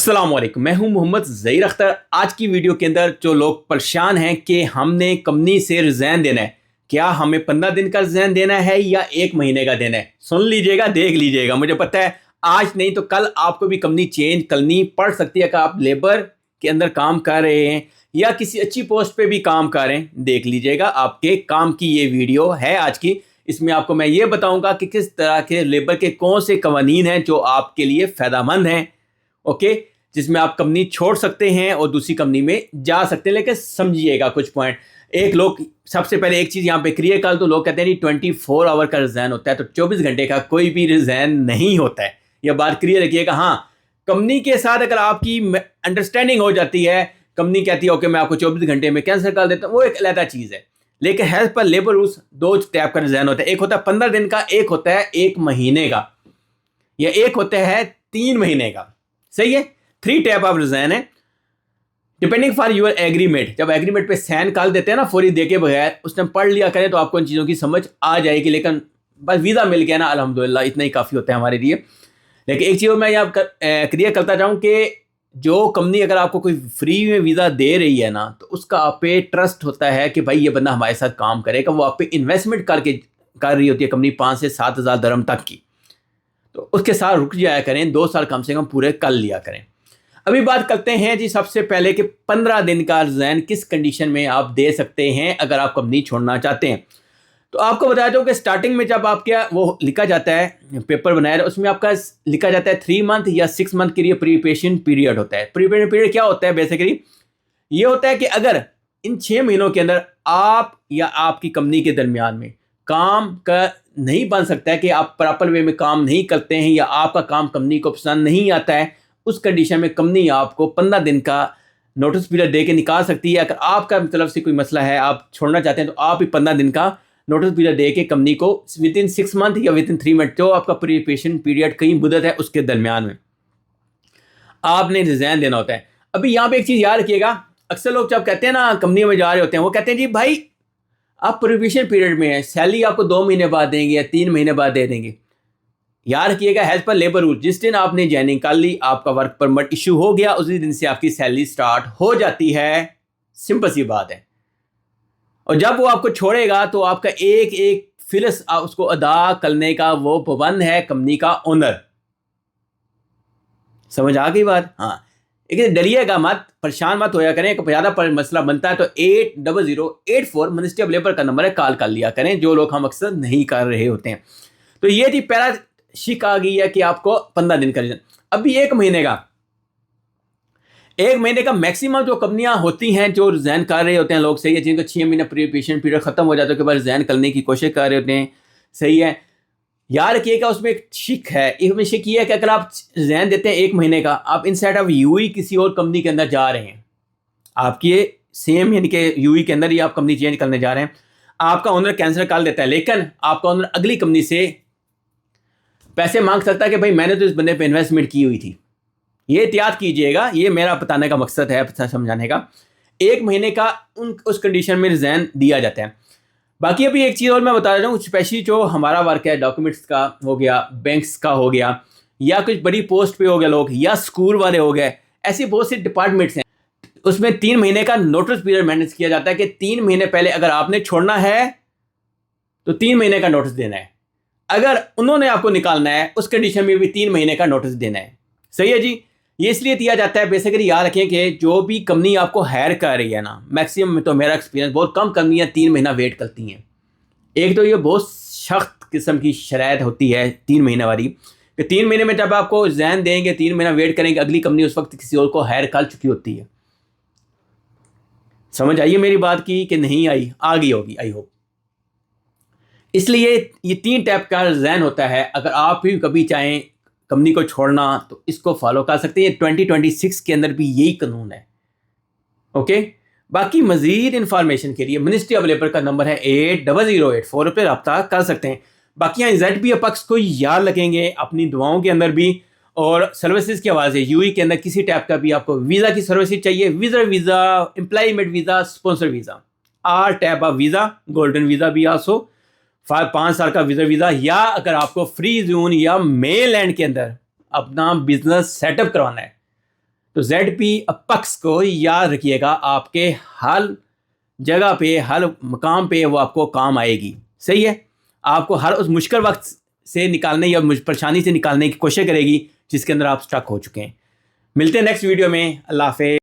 अस्सलाम वालेकुम, मैं हूं मोहम्मद ज़हीर अख्तर। आज की वीडियो के अंदर जो लोग परेशान हैं कि हमने कंपनी से रिज़ाइन देना है, क्या हमें 15 दिन का रिज़ाइन देना है या 1 महीने का देना है, सुन लीजिएगा, देख लीजिएगा। मुझे पता है आज नहीं तो कल आपको भी कंपनी चेंज करनी पड़ सकती है कि आप लेबर के अंदर काम कर रहे हैं या किसी अच्छी पोस्ट पे भी काम कर रहे हैं। देख लीजिएगा, आपके काम की ये वीडियो है आज की। इसमें आपको मैं ये बताऊंगा कि किस तरह के लेबर के कौन से कवानीन हैं जो आपके लिए फ़ायदेमंद हैं, ओके, जिसमें आप कंपनी छोड़ सकते हैं और दूसरी कंपनी में जा सकते हैं। लेकिन समझिएगा कुछ पॉइंट। एक लोग सबसे पहले एक चीज़ यहाँ पे क्लियर कर, तो लोग कहते हैं 24 आवर का रिज़ाइन होता है, तो 24 घंटे का कोई भी रिज़ाइन नहीं होता है। यह बात क्लियर रखिएगा। हाँ, कंपनी के साथ अगर आपकी अंडरस्टैंडिंग हो जाती है, कंपनी कहती है ओके मैं आपको 24 घंटे में कैंसिल कर देता हूँ, वो एक अलग चीज़ है। लेकिन हेल्थ पर लेबर रूल्स दो टाइप का रिज़ाइन होता है। एक होता है 15 दिन का, एक होता है 1 महीने का, या एक होता है 3 महीने का। सही है, 3 टाइप ऑफ रिज़ाइन है डिपेंडिंग फॉर योर एग्रीमेंट। जब एग्रीमेंट पे साइन कर देते हैं ना फौरी दे के बगैर, उसने पढ़ लिया करें तो आपको इन चीज़ों की समझ आ जाएगी। लेकिन बस वीज़ा मिल गया ना, अल्हम्दुलिल्लाह, इतना ही काफ़ी होता है हमारे लिए। लेकिन एक चीज़ मैं यहाँ क्लियर करता चाहूँ कि जो कंपनी अगर आपको कोई फ्री में वीज़ा दे रही है ना, तो उसका आप पे ट्रस्ट होता है कि भाई ये बंदा हमारे साथ काम करेगा। वो आप पे इन्वेस्टमेंट कर रही होती है कंपनी 5 से 7 हज़ार दरम तक की, तो उसके साथ रुक जाया करें, 2 साल कम से कम पूरे कर लिया करें। अभी बात करते हैं जी सबसे पहले कि 15 दिन का रिज़ाइन किस कंडीशन में आप दे सकते हैं अगर आप कंपनी छोड़ना चाहते हैं। तो आपको बता दूं कि स्टार्टिंग में जब आपके वो लिखा जाता है, पेपर बनाया, उसमें आपका लिखा जाता है 3 मंथ या 6 मंथ के लिए प्रिपरेशन पीरियड होता है। प्रिपरेशन पीरियड क्या होता है? बेसिकली ये होता है कि अगर इन 6 महीनों के अंदर आप या आपकी कंपनी के दरमियान में काम का नहीं बन सकता है कि आप प्रॉपर वे में काम नहीं करते हैं या आपका काम कंपनी को पसंद नहीं आता है, उस कंडीशन में कंपनी आपको 15 दिन का नोटिस पीरियड दे के निकाल सकती है। अगर आपका तरफ से कोई मसला है, आप छोड़ना चाहते हैं, तो आप ही 15 दिन का नोटिस पीरियड दे के कंपनी को विद इन 6 मंथ या विद इन 3 मंथ, जो आपका प्रिपरेशन पीरियड कई मुद्दत है उसके दरमियान में आपने रिज़ाइन देना होता है। अभी यहाँ पे एक चीज़ याद रखिएगा, अक्सर लोग जब कहते हैं ना कंपनी में जा रहे होते हैं, वो कहते हैं जी भाई आप प्रोविशन पीरियड में है, सैलरी आपको 2 महीने बाद देंगे या 3 महीने बाद दे देंगे। याद रखिएगा, एज पर लेबर रूल, जिस दिन आपने ज्वाइनिंग कर ली, आपका वर्क परमिट इशू हो गया, उसी दिन से आपकी सैलरी स्टार्ट हो जाती है। सिंपल सी बात है। और जब वो आपको छोड़ेगा तो आपका एक एक फिलस उसको अदा करने का वो पाबंद है कंपनी का ओनर। समझ आ गई बात? हाँ, लेकिन डरिएगा मत, परेशान मत होया करें। ज़्यादा मसला बनता है तो 80084 मिनिस्ट्री ऑफ लेबर का नंबर है, कॉल कर लिया करें, जो लोग हम अक्सर नहीं कर रहे होते हैं। तो ये थी पहला शिक आ गई है कि आपको 15 दिन का रिज़ाइन। अभी 1 महीने का, 1 महीने का मैक्सिमम जो कंपनियां होती हैं जो रिज़ाइन कर रहे होते हैं लोग, सही है, जिनको 6 महीने प्रिपरेशन पीरियड खत्म हो जाता है, उसके बाद रिज़ाइन करने की कोशिश कर रहे होते हैं, सही है। याद रखिएगा उसमें एक शिक है, इसमें शिक ये है कि अगर आप रिज़ाइन देते हैं 1 महीने का, आप इनसाइड ऑफ यूई किसी और कंपनी के अंदर जा रहे हैं, आपकी सेम यानी कि यूई के अंदर ही आप कंपनी चेंज करने जा रहे हैं, आपका ओनर कैंसिल कर देता है, लेकिन आपका ओनर अगली कंपनी से पैसे मांग सकता है कि भाई मैंने तो इस बंदे पे इन्वेस्टमेंट की हुई थी। ये एहतियात कीजिएगा, ये मेरा बताने का मकसद है, समझाने का। 1 महीने का उस कंडीशन में रिज़ाइन दिया जाता है। बाकी अभी एक चीज़ और मैं बता रहा हूँ, स्पेशली जो हमारा वर्क है, डॉक्यूमेंट्स का हो गया, बैंक्स का हो गया, या कुछ बड़ी पोस्ट पे हो गया लोग, या स्कूल वाले हो गए, ऐसे बहुत से डिपार्टमेंट्स हैं, उसमें 3 महीने का नोटिस पीरियड मैनेज किया जाता है कि 3 महीने पहले अगर आपने छोड़ना है तो 3 महीने का नोटिस देना है। अगर उन्होंने आपको निकालना है, उस कंडीशन में भी 3 महीने का नोटिस देना है। सही है जी। ये इसलिए दिया जाता है, बेसिकली याद रखें कि जो भी कंपनी आपको हायर कर रही है ना, मैक्सिमम में तो मेरा एक्सपीरियंस, बहुत कम कंपनियां 3 महीना वेट करती हैं। एक तो ये बहुत सख्त किस्म की शराइत होती है 3 महीने वाली, कि 3 महीने में जब आपको रिज़ाइन देंगे, 3 महीना वेट करेंगे, अगली कंपनी उस वक्त किसी और को हायर कर चुकी होती है। समझ आइए मेरी बात की कि नहीं आई? आ गई होगी, आई होप। इसलिए ये 3 टाइप का रिज़ाइन होता है। अगर आप भी कभी चाहें कंपनी को छोड़ना तो इसको फॉलो कर सकते हैं। 2026 के अंदर भी यही कानून है, ओके। बाकी मज़ीद इंफॉर्मेशन के लिए मिनिस्ट्री ऑफ लेबर का नंबर है 8008 पर रब्ता कर सकते हैं। बाकी यहाँ ZB अपक्स को याद रखेंगे अपनी दुआओं के अंदर भी, और सर्विसेज के हवाले से यूई के अंदर किसी टाइप का भी आपको वीज़ा की सर्विसेज चाहिए, visa, employment visa, sponsor visa, or type of visa, golden visa भी आसो, 5 साल का वीज़ा, या अगर आपको फ्री जोन या मेन लैंड के अंदर अपना बिजनेस सेटअप करवाना है, तो ZP पक्स को याद रखिएगा, आपके हर जगह पे, हर मकाम पे वो आपको काम आएगी। सही है, आपको हर उस मुश्किल वक्त से निकालने या परेशानी से निकालने की कोशिश करेगी जिसके अंदर आप स्टक हो चुके हैं। मिलते हैं नेक्स्ट वीडियो में। अल्लाह हाफ़िज़।